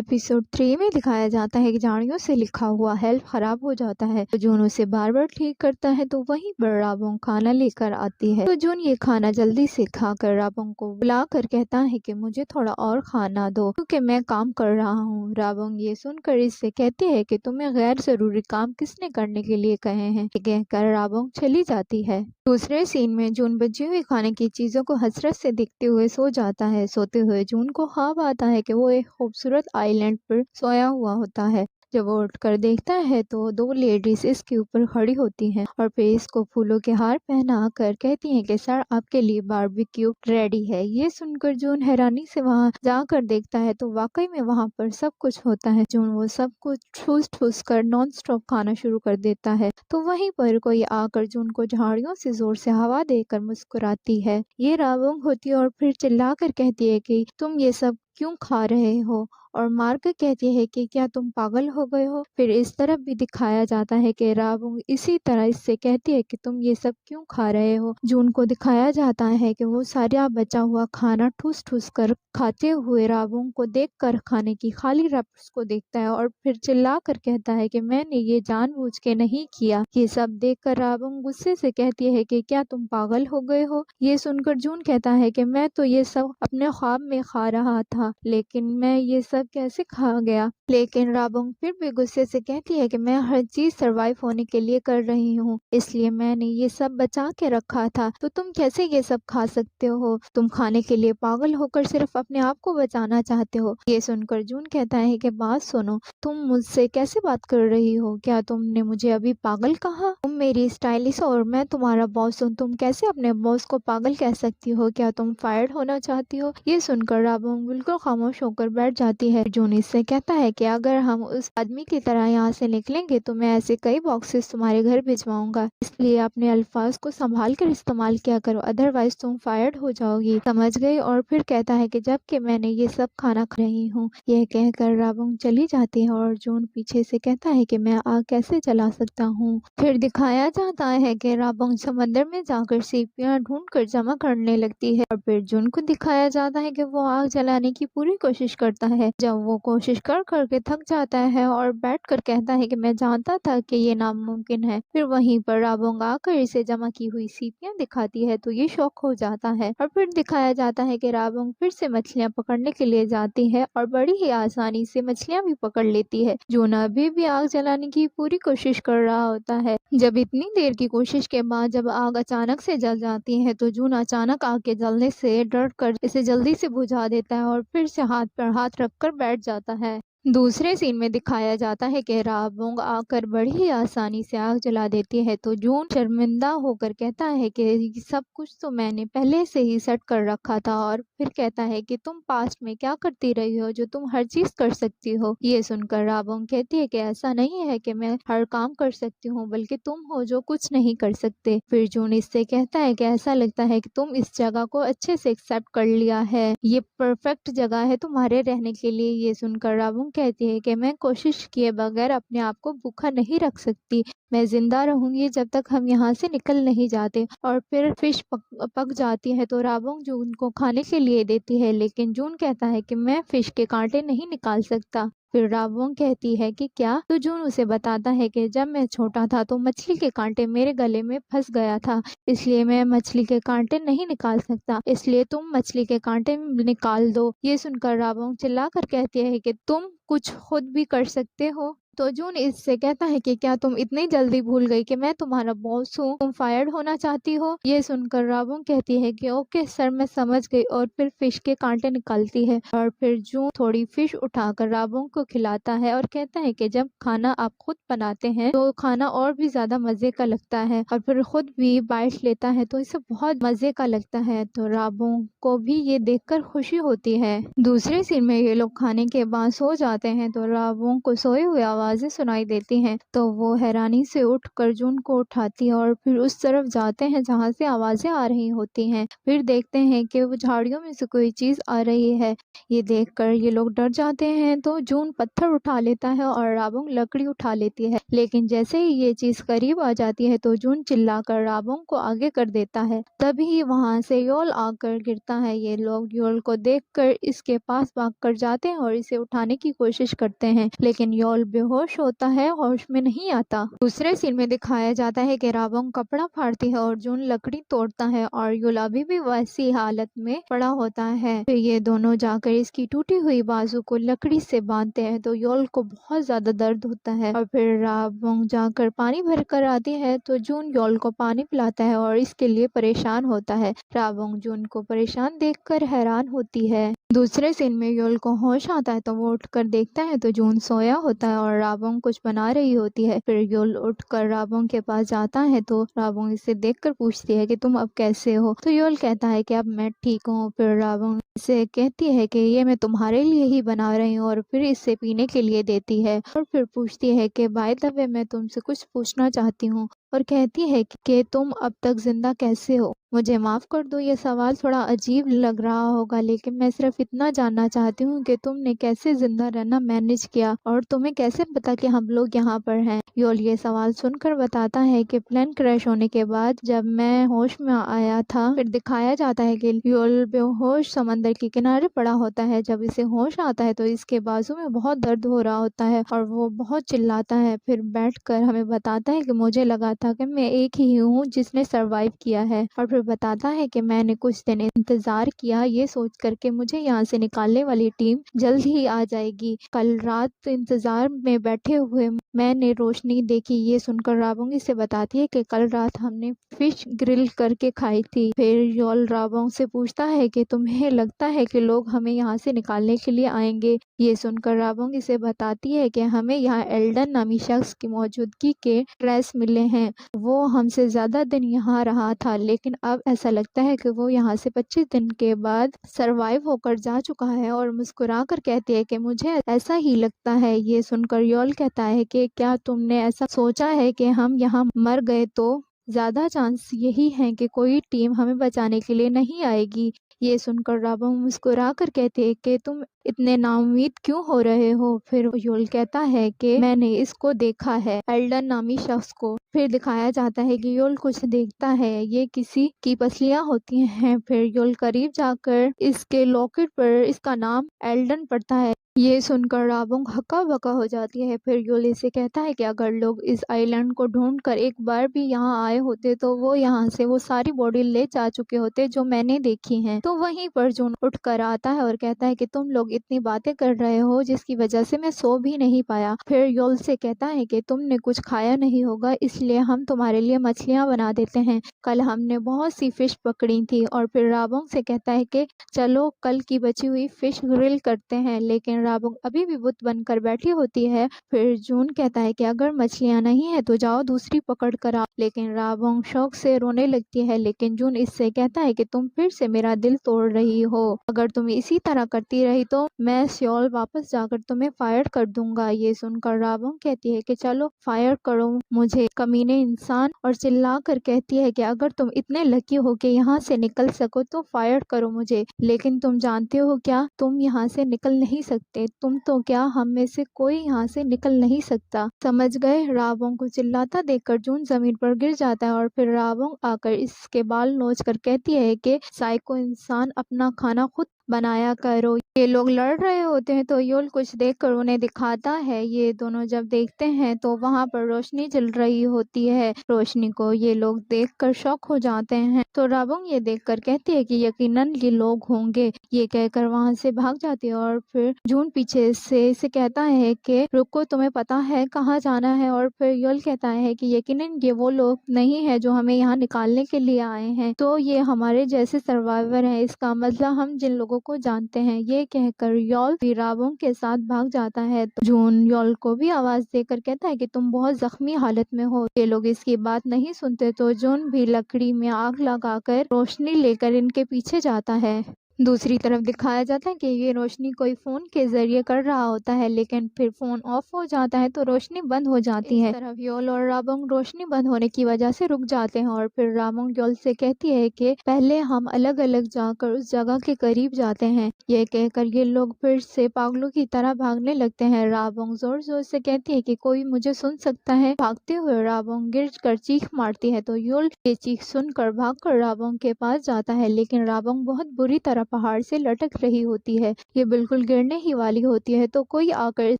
Episode 3 में दिखाया जाता है कि झाड़ियों से लिखा हुआ हेल्प खराब हो जाता है तो जून उसे बार बार ठीक करता है। तो वहीं पर राबोंग खाना लेकर आती है तो जून ये खाना जल्दी से खाकर राबोंग को बुलाकर कहता है कि मुझे थोड़ा और खाना दो क्योंकि मैं काम कर रहा हूँ। राबोंग ये सुनकर इससे कहती है कि तुम्हें गैर जरूरी काम किसने करने के लिए कहे हैं। कहकर राबोंग चली जाती है। दूसरे सीन में जून बची हुई खाने की चीजों को हसरत से देखते हुए सो जाता है। सोते हुए जून को ख्वाब आता है कि वो एक खूबसूरत आइलैंड पर सोया हुआ होता है। जब वो उठकर देखता है तो दो लेडीज इसके ऊपर खड़ी होती हैं और फिर इसको फूलों के हार पहना कर कहती हैं कि सर आपके लिए बारबेक्यू रेडी है। ये सुनकर जून हैरानी से वहां जाकर देखता है तो वाकई में वहां पर सब कुछ होता है। जून वो सब कुछ ठूस ठूस कर नॉन स्टॉप खाना शुरू कर देता है तो वहीं पर कोई आकर जून को झाड़ियों से जोर से हवा देकर मुस्कुराती है। ये राबोंग होती है और फिर चिल्लाकर कहती है कि तुम ये सब क्यों खा रहे हो और मारकर कहती है कि क्या तुम पागल हो गए हो। फिर इस तरफ भी दिखाया जाता है कि राबोंग इसी तरह इससे कहती है कि तुम ये सब क्यों खा रहे हो। जून को दिखाया जाता है कि वो सारा बचा हुआ खाना ठूस ठूस कर खाते हुए राबोंग को देखकर खाने की खाली रैपर्स को देखता है और फिर चिल्ला कर कहता है कि मैंने ये जानबूझ के नहीं किया। ये सब देखकर राबोंग गुस्से से कहती है कि क्या तुम पागल हो गए हो। ये सुनकर जून कहता है कि मैं तो ये सब अपने ख्वाब में खा रहा था लेकिन मैं ये सब कैसे खा गया। लेकिन राबोंग फिर भी गुस्से से कहती है कि मैं हर चीज सरवाइव होने के लिए कर रही हूँ इसलिए मैंने ये सब बचा के रखा था तो तुम कैसे ये सब खा सकते हो। तुम खाने के लिए पागल होकर सिर्फ अपने आप को बचाना चाहते हो। ये सुनकर जून कहता है कि बात सुनो, तुम मुझसे कैसे बात कर रही हो। क्या तुमने मुझे अभी पागल कहा। तुम मेरी स्टाइलिस्ट और मैं तुम्हारा बॉस हूँ। तुम कैसे अपने बॉस को पागल कह सकती हो। क्या तुम फायर्ड होना चाहती हो। ये सुनकर राबोंग बिल्कुल खामोश होकर बैठ जाती है। जून इससे कहता है कि अगर हम उस आदमी की तरह यहाँ से निकलेंगे तो मैं ऐसे कई बॉक्सेस तुम्हारे घर भिजवाऊंगा इसलिए अपने अल्फाज को संभाल कर इस्तेमाल किया करो अदरवाइज तुम फायर्ड हो जाओगी, समझ गई। और फिर कहता है कि जबकि मैंने ये सब खाना खा रही हूँ। यह कहकर राबोंग चली जाती है और जून पीछे से कहता है कि मैं आग कैसे जला सकता हूँ। फिर दिखाया जाता है कि राबोंग समंदर में जाकर सीपियाँ ढूंढ कर जमा करने लगती है और फिर जून को दिखाया जाता है कि वो आग जलाने की पूरी कोशिश करता है। जब वो कोशिश कर करके थक जाता है और बैठकर कहता है कि मैं जानता था कि ये नामुमकिन है। फिर वहीं पर राबोंग आकर इसे जमा की हुई सीपियां दिखाती है तो ये शौक हो जाता है और फिर दिखाया जाता है कि राबोंग फिर से मछलियां पकड़ने के लिए जाती है और बड़ी ही आसानी से मछलियां भी पकड़ लेती है। जून अभी भी आग जलाने की पूरी कोशिश कर रहा होता है। जब इतनी देर की कोशिश के बाद जब आग अचानक से जल जाती है तो जून अचानक आग के जलने से डर कर इसे जल्दी से बुझा देता है और फिर से हाथ पर हाथ रखकर बैठ जाता है। दूसरे सीन में दिखाया जाता है कि राबोंग आकर बड़ी ही आसानी से आग जला देती है तो जून शर्मिंदा होकर कहता है कि सब कुछ तो मैंने पहले से ही सेट कर रखा था और फिर कहता है कि तुम पास्ट में क्या करती रही हो जो तुम हर चीज कर सकती हो। ये सुनकर राबोंग कहती है कि ऐसा नहीं है कि मैं हर काम कर सकती हूँ बल्कि तुम हो जो कुछ नहीं कर सकते। फिर जून इससे कहता है कि ऐसा लगता है कि तुम इस जगह को अच्छे से एक्सेप्ट कर लिया है, ये परफेक्ट जगह है तुम्हारे रहने के लिए। ये सुनकर राबोंग कहती है कि मैं कोशिश किए बगैर अपने आप को भूखा नहीं रख सकती, मैं जिंदा रहूंगी जब तक हम यहाँ से निकल नहीं जाते। और फिर फिश पक जाती है तो राबोंग जून को खाने के लिए देती है लेकिन जून कहता है कि मैं फिश के कांटे नहीं निकाल सकता। फिर राबोंग कहती है कि क्या, तो जून उसे बताता है कि जब मैं छोटा था तो मछली के कांटे मेरे गले में फंस गया था इसलिए मैं मछली के कांटे नहीं निकाल सकता, इसलिए तुम मछली के कांटे निकाल दो। ये सुनकर राबोंग चिल्लाकर कहती है कि तुम कुछ खुद भी कर सकते हो। तो जून इससे कहता है कि क्या तुम इतनी जल्दी भूल गई कि मैं तुम्हारा बॉस हूँ, तुम फायर्ड होना चाहती हो। ये सुनकर राबोंग कहती है कि ओके सर मैं समझ गई और फिर फिश के कांटे निकालती है और फिर जून थोड़ी फिश उठाकर राबोंग को खिलाता है और कहता है कि जब खाना आप खुद बनाते हैं तो खाना और भी ज्यादा मजे का लगता है और फिर खुद भी बाइट लेता है तो इसे बहुत मजे का लगता है। तो राबोंग को भी ये देखकर खुशी होती है। दूसरे सीन में ये लोग खाने के बाद सो जाते हैं तो राबोंग को सोए हुए आवाजें सुनाई देती हैं। तो वो हैरानी से उठ कर जून को उठाती है और फिर उस तरफ जाते हैं जहाँ से आवाजें आ रही होती हैं। फिर देखते हैं कि वो झाड़ियों में से कोई चीज आ रही है। ये देखकर ये लोग डर जाते हैं। तो जून पत्थर उठा लेता है और राबोंग लकड़ी उठा लेती है, लेकिन जैसे ही ये चीज करीब आ जाती है तो जून चिल्लाकर राबोंग को आगे कर देता है। तभी वहां से योल आकर गिरता है। ये लोग योल को देखकर इसके पास भागकर जाते हैं और इसे उठाने की कोशिश करते हैं, लेकिन योल बेहोश होता है, होश में नहीं आता। दूसरे सीन में दिखाया जाता है कि राबोंग कपड़ा फाड़ती है और जून लकड़ी तोड़ता है और योल अभी भी वैसी हालत में पड़ा होता है। फिर ये दोनों जाकर इसकी टूटी हुई बाजू को लकड़ी से बांधते हैं। तो योल को बहुत ज्यादा दर्द होता है और फिर राबोंग जाकर पानी भर कर आती है। तो जून योल को पानी पिलाता है और इसके लिए परेशान होता है। राबोंग जून को परेशान देखकर हैरान होती है। दूसरे सीन में योल को होश आता है तो वो उठकर देखता है तो जून सोया होता है और राबोंग कुछ बना रही होती है। फिर योल उठकर राबोंग के पास जाता है तो राबोंग इसे देखकर पूछती है कि तुम अब कैसे हो। तो योल कहता है कि अब मैं ठीक हूँ। फिर राबोंग इसे कहती है कि ये मैं तुम्हारे लिए ही बना रही हूँ और फिर इसे पीने के लिए देती है और फिर पूछती है कि बाय द वे मैं तुमसे कुछ पूछना चाहती हूँ, और कहती है कि तुम अब तक जिंदा कैसे हो। मुझे माफ कर दो, ये सवाल थोड़ा अजीब लग रहा होगा, लेकिन मैं सिर्फ इतना जानना चाहती हूँ कि तुमने कैसे जिंदा रहना मैनेज किया और तुम्हें कैसे पता कि हम लोग यहाँ पर हैं। योल ये सवाल सुनकर बताता है कि प्लेन क्रैश होने के बाद जब मैं होश में आया था। फिर दिखाया जाता है कि योल बेहोश समंदर के किनारे पड़ा होता है। जब इसे होश आता है तो इसके बाजू में बहुत दर्द हो रहा होता है और वो बहुत चिल्लाता है। फिर बैठकर हमें बताता है कि मुझे लगा था कि मैं एक ही हूँ जिसने सरवाइव किया है, और फिर बताता है कि मैंने कुछ दिन इंतजार किया ये सोच कर के मुझे यहाँ से निकालने वाली टीम जल्द ही आ जाएगी। कल रात इंतजार में बैठे हुए मैंने रोशनी देखी। ये सुनकर राबोंग से बताती है कि कल रात हमने फिश ग्रिल करके खाई थी। फिर योल राबोंग से पूछता है कि तुम्हें लगता है कि लोग हमें यहाँ से निकालने के लिए आएंगे। ये सुनकर राबोंग इसे बताती है कि हमें यहाँ एल्डन नामी शख्स की मौजूदगी के ट्रेस मिले हैं। वो हमसे ज्यादा दिन यहाँ रहा था, लेकिन अब ऐसा लगता है कि वो यहाँ से 25 दिन के बाद सरवाइव होकर जा चुका है। और मुस्कुरा कर कहती है कि मुझे ऐसा ही लगता है। ये सुनकर योल कहता है कि क्या तुमने ऐसा सोचा है कि हम यहाँ मर गए तो ज्यादा चांस यही है कि कोई टीम हमें बचाने के लिए नहीं आएगी। ये सुनकर राबोंग मुस्कुरा कर कहते हैं कि तुम इतने नाउम्मीद क्यों हो रहे हो। फिर योल कहता है कि मैंने इसको देखा है, एल्डन नामी शख्स को। फिर दिखाया जाता है कि योल कुछ देखता है, ये किसी की पसलियां होती हैं। फिर योल करीब जाकर इसके लॉकेट पर इसका नाम एल्डन पड़ता है। ये सुनकर राबोंग हक्का बक्का हो जाती है। फिर योल इसे कहता है कि अगर लोग इस आइलैंड को ढूंढकर एक बार भी यहाँ आए होते तो वो यहाँ से वो सारी बॉडी ले जा चुके होते जो मैंने देखी हैं। तो वहीं पर जून उठकर आता है और कहता है कि तुम लोग इतनी बातें कर रहे हो जिसकी वजह से मैं सो भी नहीं पाया। फिर योल से कहता है कि तुमने कुछ खाया नहीं होगा, इसलिए हम तुम्हारे लिए मछलियाँ बना देते हैं। कल हमने बहुत सी फिश पकड़ी थी। और फिर राबोंग से कहता है कि चलो कल की बची हुई फिश ग्रिल करते हैं, लेकिन राबोंग अभी भी बुत बनकर बैठी होती है। फिर जून कहता है कि अगर मछलियां नहीं है तो जाओ दूसरी पकड़ कर आओ, लेकिन राबोंग शौक से रोने लगती है। लेकिन जून इससे कहता है कि तुम फिर से मेरा दिल तोड़ रही हो, अगर तुम इसी तरह करती रही तो मैं सियोल वापस जाकर तुम्हें फायर कर दूंगा। ये सुनकर राबोंग कहती है कि चलो फायर करो मुझे कमीने इंसान, और चिल्ला कर कहती है कि अगर तुम इतने लकी हो कि यहाँ से निकल सको तो फायर करो मुझे, लेकिन तुम जानते हो क्या, तुम यहाँ से निकल नहीं सकते। तुम तो क्या, हम में से कोई यहाँ से निकल नहीं सकता, समझ गए। राबोंग को चिल्लाता देखकर जून जमीन पर गिर जाता है और फिर राबोंग आकर इसके बाल नोच कर कहती है कि साइको इंसान, अपना खाना खुद बनाया करो। ये लोग लड़ रहे होते हैं तो योल कुछ देखकर उन्हें दिखाता है। ये दोनों जब देखते हैं तो वहाँ पर रोशनी जल रही होती है। रोशनी को ये लोग देखकर शॉक हो जाते हैं। तो राबोंग ये देखकर कहती है कि यकीनन ये लोग होंगे। ये कहकर वहाँ से भाग जाती है और फिर जून पीछे से इसे कहता है कि रुको, तुम्हें पता है कहाँ जाना है। और फिर योल कहता है कि यकीनन ये वो लोग नहीं है जो हमें यहाँ निकालने के लिए आए हैं, तो ये हमारे जैसे सर्वाइवर हैं, इसका मतलब हम जिन लोगों को जानते हैं। ये कहकर योल भी राबोंग के साथ भाग जाता है। तो जून योल को भी आवाज देकर कहता है कि तुम बहुत जख्मी हालत में हो। ये लोग इसकी बात नहीं सुनते तो जून भी लकड़ी में आग लगाकर रोशनी लेकर इनके पीछे जाता है। दूसरी तरफ दिखाया जाता है कि ये रोशनी कोई फ़ोन के ज़रिए कर रहा होता है, लेकिन फिर फ़ोन ऑफ हो जाता है तो रोशनी बंद हो जाती है। इस तरफ योल और राबोंग रोशनी बंद होने की वजह से रुक जाते हैं और फिर राबोंग योल से कहती है कि पहले हम अलग-अलग जाकर उस जगह के करीब जाते हैं। ये कहकर ये लोग फिर से पागलों की तरह भागने लगते हैं। राबोंग ज़ोर-ज़ोर से कहती है कि कोई मुझे सुन सकता है। भागते हुए राबोंग गिर कर चीख मारती है तो योल ये चीख सुनकर भागकर राबोंग के पास जाता है, लेकिन राबोंग बहुत बुरी तरह पहाड़ से लटक रही होती है। ये बिल्कुल गिरने ही वाली होती है तो कोई आकर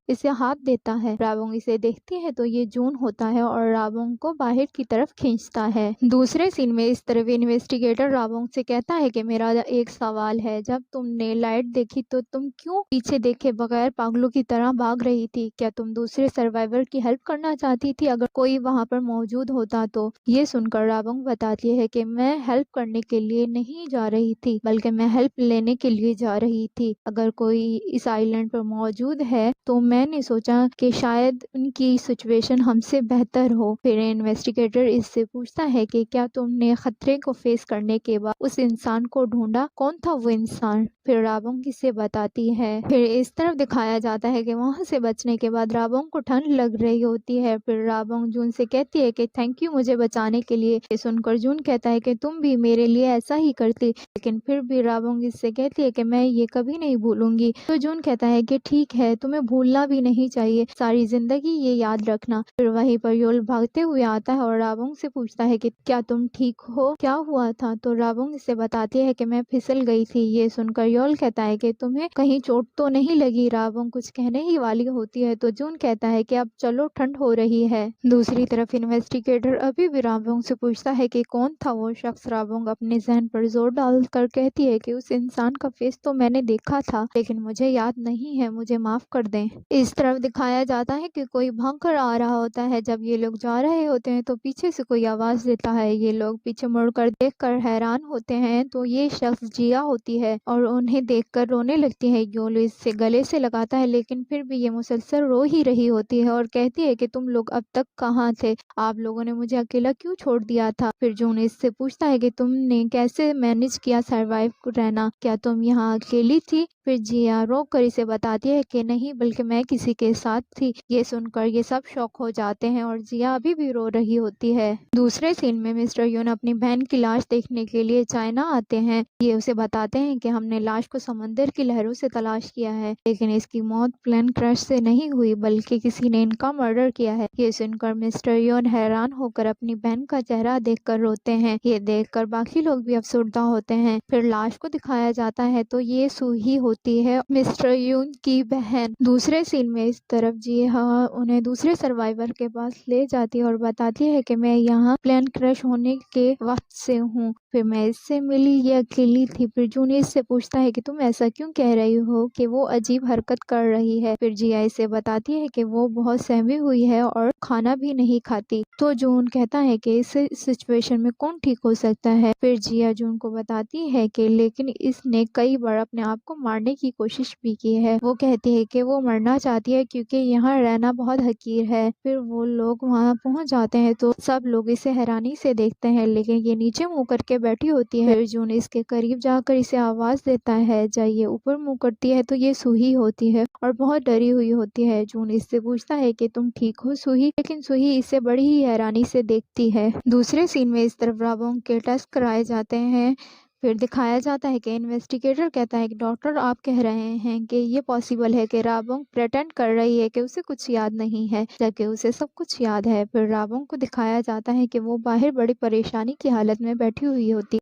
इसे हाथ देता है। राबोंग इसे देखती है तो ये जून होता है और राबोंग को बाहर की तरफ खींचता है। दूसरे सीन में इस तरफ इन्वेस्टिगेटर राबोंग से कहता है कि मेरा एक सवाल है, जब तुमने लाइट देखी तो तुम क्यों पीछे देखे बगैर पागलों की तरह भाग रही थी? क्या तुम दूसरे सर्वाइवर की हेल्प करना चाहती थी अगर कोई वहाँ पर मौजूद होता तो? ये सुनकर राबोंग बताती है कि मैं हेल्प करने के लिए नहीं जा रही थी, बल्कि मैं हेल्प लेने के लिए जा रही थी। अगर कोई इस आइलैंड पर मौजूद है तो मैंने सोचा कि शायद उनकी सिचुएशन हमसे बेहतर हो। फिर इन्वेस्टिगेटर इससे पूछता है कि क्या तुमने खतरे को फेस करने के बाद उस इंसान को ढूंढा? कौन था वो इंसान? फिर राबोंग इसे बताती है। फिर इस तरफ दिखाया जाता है कि वहाँ से बचने के बाद राबोंग को ठंड लग रही होती है। फिर राबोंग जून से कहती है कि थैंक यू मुझे बचाने के लिए। ये सुनकर जून कहता है कि तुम भी मेरे लिए ऐसा ही करती, लेकिन फिर भी राबोंग इससे कहती है कि मैं ये कभी नहीं भूलूंगी। तो जून कहता है कि ठीक है, तुम्हें भूलना भी नहीं चाहिए, सारी जिंदगी ये याद रखना। फिर वहीं पर योल भागते हुए आता है और राबोंग से पूछता है कि क्या तुम ठीक हो, क्या हुआ था? तो राबोंग इसे बताती है कि मैं फिसल गई थी। ये सुनकर योल कहता है कि तुम्हें कहीं चोट तो नहीं लगी? राबोंग कुछ कहने ही वाली होती है तो जून कहता है कि अब चलो, ठंड हो रही है। दूसरी तरफ इन्वेस्टिगेटर अभी भी राबोंग से पूछता है कि कौन था वो शख्स। राबोंग अपने जहन पर जोर डालकर कहती है कि उस इंसान का फेस तो मैंने देखा था, लेकिन मुझे याद नहीं है, मुझे माफ कर दें। इस तरफ दिखाया जाता है कि कोई भागकर आ रहा होता है। जब ये लोग जा रहे होते हैं तो पीछे से कोई आवाज देता है। ये लोग पीछे मुड़कर देखकर हैरान होते हैं तो ये शख्स जिया होती है और उन्हें देखकर रोने लगती है। योल इससे गले से लगाता है, लेकिन फिर भी ये मुसलसल रो ही रही होती है और कहती है कि तुम लोग अब तक कहाँ थे? आप लोगों ने मुझे अकेला क्यों छोड़ दिया था? फिर जून इससे पूछता है कि तुमने कैसे मैनेज किया सरवाइव रहना? क्या तुम यहाँ अकेली थी? फिर जिया रो कर इसे बताती है कि नहीं, बल्कि मैं किसी के साथ थी। ये सुनकर ये सब शॉक हो जाते हैं और जिया अभी भी रो रही होती है। दूसरे सीन में मिस्टर यून अपनी बहन की लाश देखने के लिए चाइना आते हैं। ये उसे बताते हैं कि हमने लाश को समंदर की लहरों से तलाश किया है, लेकिन इसकी मौत प्लेन क्रैश से नहीं हुई, बल्कि किसी ने इनका मर्डर किया है। ये सुनकर मिस्टर यून हैरान होकर अपनी बहन का चेहरा देखकर रोते हैं। ये देखकर बाकी लोग भी अफसरदा होते हैं। फिर लाश को दिखाया जाता है तो ये सूही होती है, मिस्टर यून की बहन। दूसरे सीन में इस तरफ जी हाँ उन्हें दूसरे सर्वाइवर के पास ले जाती है और बताती है कि मैं यहाँ प्लेन क्रैश होने के वक्त से हूँ, फिर मैं इससे मिली, ये अकेली थी। फिर जून इससे पूछता है कि तुम ऐसा क्यों कह रही हो कि वो अजीब हरकत कर रही है? फिर जिया इसे बताती है कि वो बहुत सहमी हुई है और खाना भी नहीं खाती। तो जून कहता है कि इस सिचुएशन में कौन ठीक हो सकता है? फिर जिया जून को बताती है कि लेकिन इसने कई बार अपने आप को मारने की कोशिश भी की है। वो कहती है कि वो मरना चाहती है क्योंकि यहाँ रहना बहुत हकीर है। फिर वो लोग वहाँ पहुँच जाते हैं तो सब लोग इसे हैरानी से देखते हैं, लेकिन ये नीचे मुँह करके बैठी होती है। फिर जून इसके करीब जाकर इसे आवाज देता है। जब ये ऊपर मुँह करती है तो ये सूही होती है और बहुत डरी हुई होती है। जून इससे पूछता है कि तुम ठीक हो सूही? लेकिन सूही इसे बड़ी ही हैरानी से देखती है। दूसरे सीन में इस तरफ राबोंग के टेस्ट कराए जाते हैं। फिर दिखाया जाता है कि इन्वेस्टिगेटर कहता है कि डॉक्टर, आप कह रहे हैं कि ये पॉसिबल है कि राबोंग प्रेटेंड कर रही है कि उसे कुछ याद नहीं है, जबकि उसे सब कुछ याद है। फिर राबोंग को दिखाया जाता है कि वो बाहर बड़ी परेशानी की हालत में बैठी हुई होती